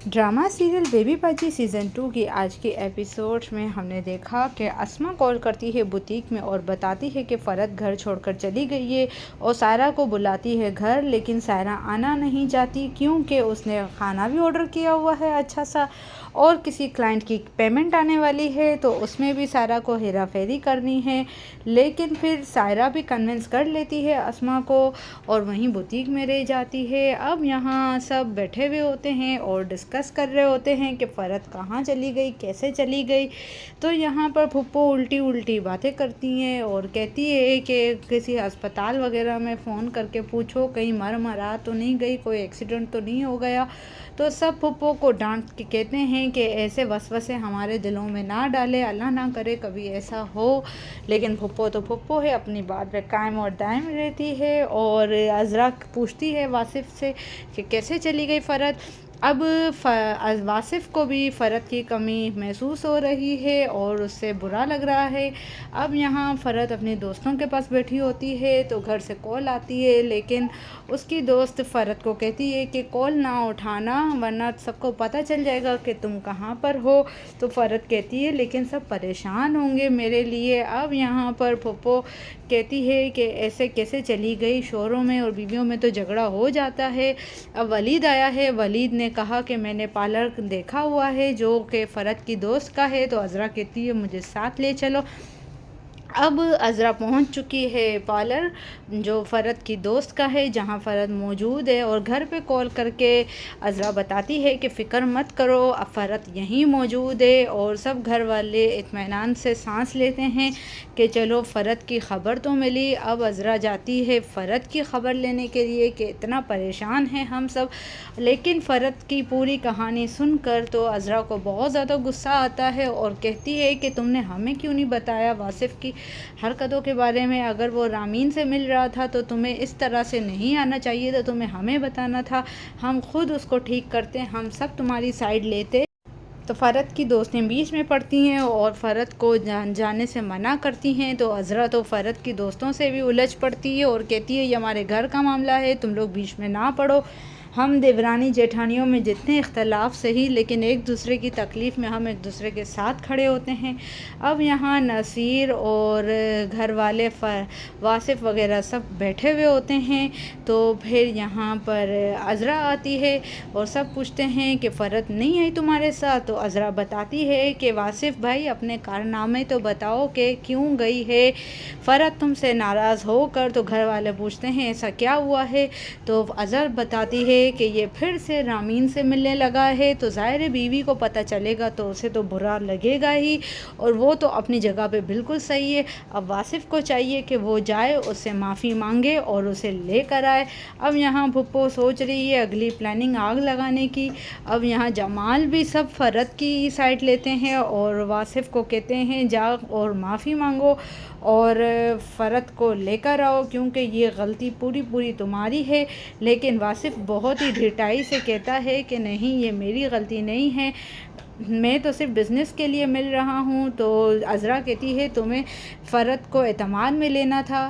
Drama serial baby बाजी season 2 की आज की एपिसोड में हमने देखा कि अस्मा कॉल करती है बुटीक में और बताती है कि फ़रत घर छोड़कर चली गई है और सायरा को बुलाती है घर, लेकिन सायरा आना नहीं चाहती क्योंकि उसने खाना भी ऑर्डर किया हुआ है अच्छा सा और किसी क्लाइंट की पेमेंट आने वाली है, तो उसमें भी सायरा को हेरा फेरी करनी है। लेकिन फिर सायरा भी कन्विंस कर लेती है अस्मा को और वहीं बुटीक में रह जाती है। अब यहाँ सब बैठे हुए होते हैं और डिस्कस कर रहे होते हैं कि फ़रत कहाँ चली गई, कैसे चली गई। तो यहाँ पर फुप्पो उल्टी उल्टी बातें करती हैं और कहती है कि किसी अस्पताल वगैरह में फ़ोन करके पूछो कहीं मरा तो नहीं गई, कोई एक्सीडेंट तो नहीं हो गया। तो सब फुप्पो को डांट के कहते हैं कि ऐसे वसवसे हमारे दिलों में ना डाले, अल्लाह ना करे कभी ऐसा हो। लेकिन फुप्पो तो फुप्पो है, अपनी बात पे कायम और दायम रहती है। और अज़रा पूछती है वासिफ़ से कि कैसे चली गई फ़रत। अब वासिफ़ को भी फ़रत की कमी महसूस हो रही है और उससे बुरा लग रहा है। अब यहाँ फ़रत अपने दोस्तों के पास बैठी होती है तो घर से कॉल आती है, लेकिन उसकी दोस्त फ़रत को कहती है कि कॉल ना उठाना वरना सबको पता चल जाएगा कि तुम कहाँ पर हो। तो फ़रत कहती है लेकिन सब परेशान होंगे मेरे लिए। अब यहाँ पर फुप्पो कहती है कि ऐसे कैसे चली गई, शोहरों में और बीवियों में तो झगड़ा हो जाता है। अब वलीद आया है, वलीद ने कहा कि मैंने पार्लर देखा हुआ है जो कि फ़रत की दोस्त का है। तो अज़रा कहती है मुझे साथ ले चलो। अब अज़रा पहुंच चुकी है पार्लर जो फ़रत की दोस्त का है जहां फ़रत मौजूद है और घर पे कॉल करके अज़रा बताती है कि फ़िक्र मत करो, अब फ़रत यहीं मौजूद है। और सब घर वाले इत्मीनान से सांस लेते हैं कि चलो फ़रत की ख़बर तो मिली। अब अज़रा जाती है फ़रत की ख़बर लेने के लिए कि इतना परेशान हैं हम सब। लेकिन फ़रत की पूरी कहानी सुनकर तो अज़रा को बहुत ज़्यादा गुस्सा आता है और कहती है कि तुमने हमें क्यों नहीं बताया वासिफ़ की हरकतों के बारे में। अगर वो रामीन से मिल रहा था तो तुम्हें इस तरह से नहीं आना चाहिए था, तुम्हें हमें बताना था, हम खुद उसको ठीक करते, हम सब तुम्हारी साइड लेते। तो फ़रत की दोस्तें बीच में पड़ती हैं और फ़रत को जाने से मना करती हैं। तो अज़रा तो फ़रत की दोस्तों से भी उलझ पड़ती है और कहती है ये हमारे घर का मामला है, तुम लोग बीच में ना पड़ो। हम देवरानी जेठानियों में जितने इख्तलाफ सही, लेकिन एक दूसरे की तकलीफ़ में हम एक दूसरे के साथ खड़े होते हैं। अब यहाँ नसीर और घर वाले वासिफ़ वगैरह सब बैठे हुए होते हैं। तो फिर यहाँ पर अज़रा आती है और सब पूछते हैं कि फ़रत नहीं आई तुम्हारे साथ। तो अज़रा बताती है कि वासिफ़ भाई अपने कारनामे तो बताओ कि क्यों गई है फ़रत तुमसे नाराज़ होकर। तो घर वाले पूछते हैं ऐसा क्या हुआ है। तो अज़रा बताती है कि ये फिर से रामीन से मिलने लगा है। तो ज़ाहिर बीवी को पता चलेगा तो उसे तो बुरा लगेगा ही, और वो तो अपनी जगह पे बिल्कुल सही है। अब वासिफ़ को चाहिए कि वो जाए, उससे माफ़ी मांगे और उसे लेकर आए। अब यहाँ फुप्पो सोच रही है अगली प्लानिंग आग लगाने की। अब यहाँ जमाल भी सब फ़रत की साइड लेते हैं और वासिफ़ को कहते हैं जा और माफ़ी मांगो और फ़रत को लेकर आओ क्योंकि ये गलती पूरी पूरी तुम्हारी है। लेकिन वासिफ़ बहुत ही ढिठाई से कहता है कि नहीं, ये मेरी गलती नहीं है, मैं तो सिर्फ बिज़नेस के लिए मिल रहा हूँ। तो अज़रा कहती है तुम्हें फ़रत को एतमाद में लेना था।